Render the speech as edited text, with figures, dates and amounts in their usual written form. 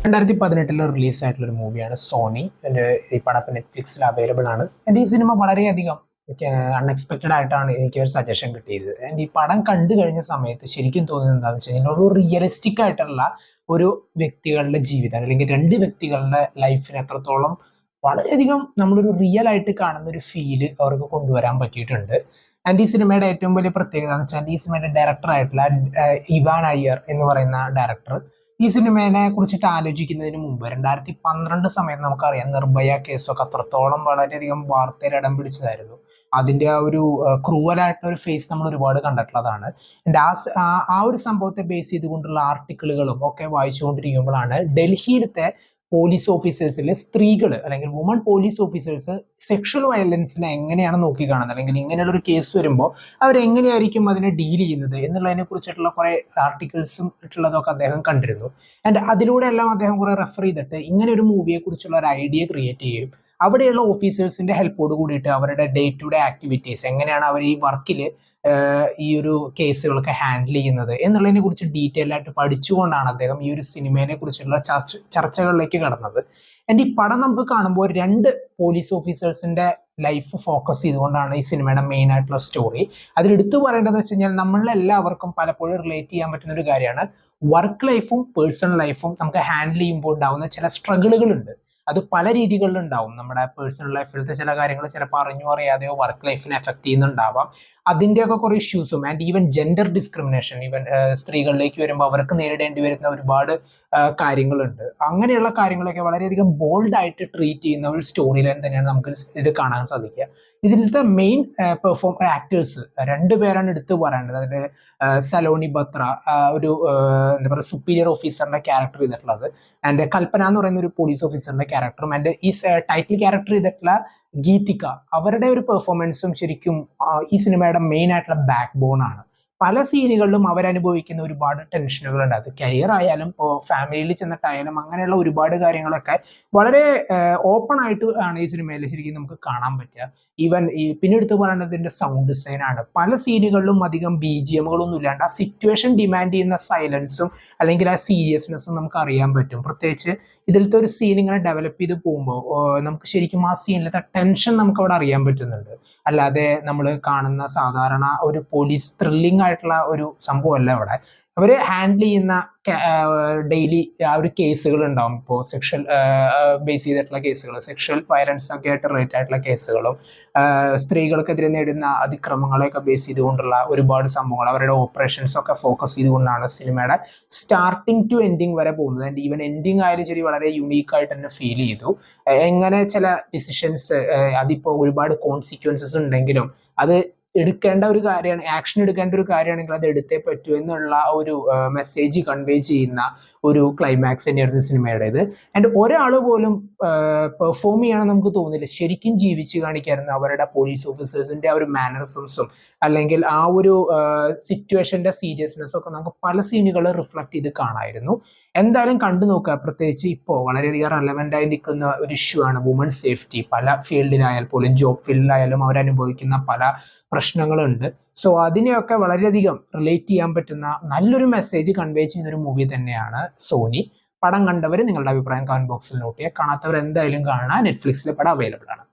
2018 റിലീസായിട്ടുള്ള ഒരു മൂവിയാണ് സോണി. എൻ്റെ ഈ പടം ഇപ്പം നെറ്റ്ഫ്ലിക്സിൽ അവൈലബിൾ ആണ്. എൻ്റെ ഈ സിനിമ വളരെയധികം അൺഎക്സ്പെക്റ്റഡ് ആയിട്ടാണ് എനിക്ക് ഒരു സജഷൻ കിട്ടിയത്. എൻ്റെ ഈ പടം കണ്ടു കഴിഞ്ഞ സമയത്ത് ശരിക്കും തോന്നുന്നത് എന്താണെന്ന് വെച്ച് കഴിഞ്ഞാൽ ഒരു റിയലിസ്റ്റിക് ആയിട്ടുള്ള ഒരു വ്യക്തികളുടെ ജീവിതം അല്ലെങ്കിൽ രണ്ട് വ്യക്തികളുടെ ലൈഫിന് എത്രത്തോളം വളരെയധികം നമ്മളൊരു റിയൽ ആയിട്ട് കാണുന്ന ഒരു ഫീല് അവർക്ക് കൊണ്ടുവരാൻ പറ്റിയിട്ടുണ്ട്. ആൻഡ് ഈ സിനിമയുടെ ഏറ്റവും വലിയ പ്രത്യേകത എന്ന് വെച്ചാൽ ഈ സിനിമയുടെ ഡയറക്ടർ ആയിട്ടുള്ള ഇവാൻ അയ്യർ എന്ന് പറയുന്ന ഡയറക്ടർ ഈ സിനിമയെ കുറിച്ചിട്ട് ആലോചിക്കുന്നതിന് മുമ്പ് 2012 സമയത്ത് നമുക്കറിയാം നിർഭയ കേസൊക്കെ അത്രത്തോളം വളരെയധികം വാർത്തയിൽ ഇടം പിടിച്ചതായിരുന്നു. അതിന്റെ ആ ഒരു ക്രൂവലായിട്ടുള്ള ഒരു ഫേസ് നമ്മൾ ഒരുപാട് കണ്ടിട്ടുള്ളതാണ്. And ആ ഒരു സംഭവത്തെ ബേസ് ചെയ്തുകൊണ്ടുള്ള ആർട്ടിക്കിളുകളും ഒക്കെ വായിച്ചുകൊണ്ടിരിക്കുമ്പോഴാണ് ഡൽഹിയിലത്തെ പോലീസ് ഓഫീസേഴ്സിൽ സ്ത്രീകൾ അല്ലെങ്കിൽ വുമൺ പോലീസ് ഓഫീസേഴ്സ് സെക്ഷൽ വയലൻസിനെ എങ്ങനെയാണ് നോക്കിക്കാണുന്നത് അല്ലെങ്കിൽ ഇങ്ങനെയുള്ള ഒരു കേസ് വരുമ്പോൾ അവരെങ്ങനെയായിരിക്കും അതിനെ ഡീൽ ചെയ്യുന്നത് എന്നുള്ളതിനെ കുറിച്ചിട്ടുള്ള കുറെ ആർട്ടിക്കിൾസും ഉള്ളതൊക്കെ അദ്ദേഹം കണ്ടിരുന്നു. ആൻഡ് അതിലൂടെ എല്ലാം അദ്ദേഹം കുറെ റെഫർ ചെയ്തിട്ട് ഇങ്ങനെ ഒരു മൂവിയെ കുറിച്ചുള്ള ഒരു ഐഡിയ ക്രിയേറ്റ് ചെയ്യും. അവിടെയുള്ള ഓഫീസേഴ്സിന്റെ ഹെൽപ്പോട് കൂടിയിട്ട് അവരുടെ ഡേ ടു ഡേ ആക്ടിവിറ്റീസ് എങ്ങനെയാണ് അവർ ഈ വർക്കിൽ ഈ ഒരു കേസുകളൊക്കെ ഹാൻഡിൽ ചെയ്യുന്നത് എന്നുള്ളതിനെ കുറിച്ച് ഡീറ്റെയിൽ ആയിട്ട് പഠിച്ചുകൊണ്ടാണ് അദ്ദേഹം ഈ ഒരു സിനിമയെ കുറിച്ചുള്ള ചർച്ചകളിലേക്ക് കടന്നത്. എൻ്റെ ഈ പടം നമുക്ക് കാണുമ്പോൾ രണ്ട് പോലീസ് ഓഫീസേഴ്സിന്റെ ലൈഫ് ഫോക്കസ് ചെയ്തുകൊണ്ടാണ് ഈ സിനിമയുടെ മെയിൻ ആയിട്ടുള്ള സ്റ്റോറി. അതിലെടുത്തു പറയേണ്ടതെന്ന് വെച്ച് കഴിഞ്ഞാൽ നമ്മളെല്ലാവർക്കും പലപ്പോഴും റിലേറ്റ് ചെയ്യാൻ പറ്റുന്ന ഒരു കാര്യമാണ് വർക്ക് ലൈഫും പേഴ്സണൽ ലൈഫും നമുക്ക് ഹാൻഡിൽ ചെയ്യുമ്പോൾ ഉണ്ടാവുന്ന ചില സ്ട്രഗിളുകളുണ്ട്. അത് പല രീതികളിലുണ്ടാവും. നമ്മുടെ പേഴ്സണൽ ലൈഫിലത്തെ ചില കാര്യങ്ങൾ ചിലപ്പോൾ അറിഞ്ഞോ അറിയാതെയോ വർക്ക് ലൈഫിനെ എഫക്ട് ചെയ്യുന്നുണ്ടാവാം. അതിൻ്റെയൊക്കെ കുറേ ഇഷ്യൂസും and even gender discrimination even സ്ത്രീകളിലേക്ക് വരുമ്പോൾ അവർക്ക് നേരിടേണ്ടി വരുന്ന ഒരുപാട് കാര്യങ്ങളുണ്ട്. അങ്ങനെയുള്ള കാര്യങ്ങളൊക്കെ വളരെയധികം ബോൾഡ് ആയിട്ട് ട്രീറ്റ് ചെയ്യുന്ന ഒരു സ്റ്റോറി ലൈൻ തന്നെയാണ് നമുക്ക് ഇതിൽ കാണാൻ സാധിക്കുക. ഇതിലത്തെ മെയിൻ ആക്ടേഴ്സ് രണ്ടുപേരാണ് എടുത്തു പറയേണ്ടത്. അതിൽ സലോണി ബത്ര ഒരു എന്താ പറയുക സുപ്പീരിയർ ഓഫീസറിന്റെ ക്യാരക്ടർ ചെയ്തിട്ടുള്ളത്, ആൻഡ് കൽപ്പന എന്ന് പറയുന്ന ഒരു പോലീസ് ഓഫീസറിന്റെ ക്യാരക്ടറും, ആൻഡ് ഈ ടൈറ്റിൽ ക്യാരക്ടർ ചെയ്തിട്ടുള്ള ഗീതിക, അവരുടെ ഒരു പെർഫോമൻസും ശരിക്കും ഈ സിനിമയുടെ മെയിൻ ആയിട്ടുള്ള ബാക്ക് ബോൺ ആണ്. പല സീനുകളിലും അവരനുഭവിക്കുന്ന ഒരുപാട് ടെൻഷനുകളുണ്ട്. അത് കരിയർ ആയാലും ഇപ്പോൾ ഫാമിലിയിൽ ചെന്നിട്ടായാലും അങ്ങനെയുള്ള ഒരുപാട് കാര്യങ്ങളൊക്കെ വളരെ ഓപ്പൺ ആയിട്ട് ആണ് ഈ സിനിമയിൽ ശരിക്കും നമുക്ക് കാണാൻ പറ്റുക. ഈവൻ ഈ പിന്നെ എടുത്തു പറയേണ്ടത് ഇതിന്റെ സൗണ്ട് ഡിസൈൻ ആണ്. പല സീനുകളിലും അധികം BGMകളൊന്നും ഇല്ലാണ്ട് ആ സിറ്റുവേഷൻ ഡിമാൻഡ് ചെയ്യുന്ന സൈലൻസും അല്ലെങ്കിൽ ആ സീരിയസ്നെസ്സും നമുക്ക് അറിയാൻ പറ്റും. പ്രത്യേകിച്ച് ഇതിലത്തെ ഒരു സീൻ ഇങ്ങനെ ഡെവലപ്പ് ചെയ്ത് പോകുമ്പോൾ നമുക്ക് ശരിക്കും ആ സീനിലത്തെ ടെൻഷൻ നമുക്ക് അവിടെ അറിയാൻ പറ്റുന്നുണ്ട്. അല്ലാതെ നമ്മൾ കാണുന്ന സാധാരണ ഒരു പോലീസ് ത്രില്ലിംഗ് ആയിട്ടുള്ള ഒരു സംഭവമല്ല അവിടെ. അവർ ഹാൻഡിൽ ചെയ്യുന്ന ഡെയിലി ആ ഒരു കേസുകൾ ഉണ്ടാവും. ഇപ്പോൾ സെക്ഷൽ ബേസ് ചെയ്തിട്ടുള്ള കേസുകൾ, സെക്ഷൽ വയലൻസ് ഒക്കെ ആയിട്ട് റിലേറ്റ് ആയിട്ടുള്ള കേസുകളും സ്ത്രീകൾക്കെതിരെ നേടുന്ന അതിക്രമങ്ങളെയൊക്കെ ബേസ് ചെയ്തുകൊണ്ടുള്ള ഒരുപാട് സംഭവങ്ങൾ, അവരുടെ ഓപ്പറേഷൻസ് ഒക്കെ ഫോക്കസ് ചെയ്തുകൊണ്ടാണ് സിനിമയുടെ സ്റ്റാർട്ടിങ് ടു എൻഡിങ് വരെ പോകുന്നത്. ആൻഡ് ഈവൻ എൻഡിങ് ആയാലും ശരി വളരെ യുണീക്ക് ആയിട്ട് തന്നെ ഫീൽ ചെയ്തു. എങ്ങനെ ചില ഡിസിഷൻസ് അതിപ്പോൾ ഒരുപാട് കോൺസിക്വൻസസ് ഉണ്ടെങ്കിലും അത് എടുക്കേണ്ട ഒരു കാര്യമാണ്, ആക്ഷൻ എടുക്കേണ്ട ഒരു കാര്യമാണെങ്കിൽ അത് എടുത്തേ പറ്റൂ എന്നുള്ള ഒരു മെസ്സേജ് കൺവേ ചെയ്യുന്ന ഒരു ക്ലൈമാക്സ് തന്നെയായിരുന്നു സിനിമയുടേത്. ആൻഡ് ഒരാൾ പോലും പെർഫോം ചെയ്യണം നമുക്ക് തോന്നില്ല, ശരിക്കും ജീവിച്ച് കാണിക്കായിരുന്നു അവരുടെ പോലീസ് ഓഫീസേഴ്സിന്റെ ആ ഒരു മാനറിസംസും അല്ലെങ്കിൽ ആ ഒരു സിറ്റുവേഷന്റെ സീരിയസ്നെസ്സും ഒക്കെ നമുക്ക് പല സീനുകൾ റിഫ്ലക്ട് ചെയ്ത് കാണായിരുന്നു. എന്തായാലും കണ്ടു നോക്കുക. പ്രത്യേകിച്ച് ഇപ്പോൾ വളരെയധികം റെലവെന്റ് ആയി നിൽക്കുന്ന ഒരു ഇഷ്യൂ ആണ് വുമൺ സേഫ്റ്റി. പല ഫീൽഡിലായാൽ പോലും ജോബ് ഫീൽഡിലായാലും അവരനുഭവിക്കുന്ന പല പ്രശ്നങ്ങളുണ്ട്. സോ അതിനെയൊക്കെ വളരെയധികം റിലേറ്റ് ചെയ്യാൻ പറ്റുന്ന നല്ലൊരു മെസ്സേജ് കൺവേ ചെയ്യുന്ന ഒരു മൂവി തന്നെയാണ് സോണി. പടം കണ്ടവർ നിങ്ങളുടെ അഭിപ്രായം കമന്റ് ബോക്സിൽ നോട്ട് ചെയ്യുക. കാണാത്തവർ എന്തായാലും കാണാൻ നെറ്റ്ഫ്ലിക്സിൽ പടം അവൈലബിൾ ആണ്.